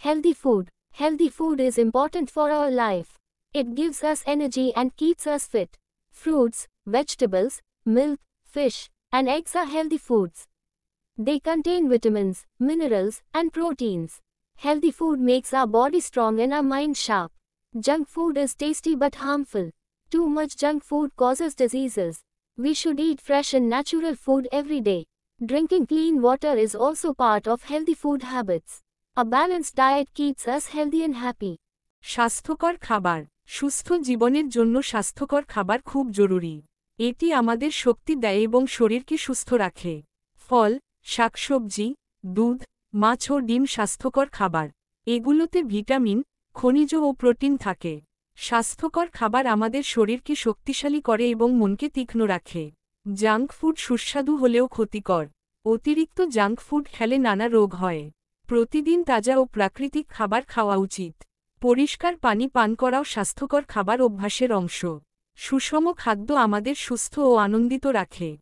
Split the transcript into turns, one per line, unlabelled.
Healthy food. Healthy food is important for our life. It gives us energy and keeps us fit. Fruits, vegetables, milk, fish, and eggs are healthy foods. They contain vitamins, minerals, and proteins. Healthy food makes our body strong and our mind sharp. Junk food is tasty but harmful. Too much junk food causes diseases. We should eat fresh and natural food every day. Drinking clean water is also part of healthy food habits. A balanced diet keeps us healthy and happy.
স্বাস্থ্যকর খাবার। সুস্থ জীবনের জন্য স্বাস্থ্যকর খাবার খুব জরুরি। এটি আমাদের শক্তি দেয় এবং শরীরকে সুস্থ রাখে। ফল, শাকসবজি, দুধ, মাছ ও ডিম স্বাস্থ্যকর খাবার। এগুলোতে ভিটামিন, খনিজ ও প্রোটিন থাকে। স্বাস্থ্যকর খাবার আমাদের শরীরকে শক্তিশালী করে এবং মনকে তীক্ষ্ণ রাখে। জাঙ্ক ফুড সুস্বাদু হলেও ক্ষতিকর। অতিরিক্ত জাঙ্ক ফুড খেলে নানা রোগ হয়। প্রতিদিন তাজা ও প্রাকৃতিক খাবার খাওয়া উচিত। পরিষ্কার পানি পান করাও স্বাস্থ্যকর খাবার অভ্যাসের অংশ। সুষম খাদ্য আমাদের সুস্থ ও আনন্দিত রাখে।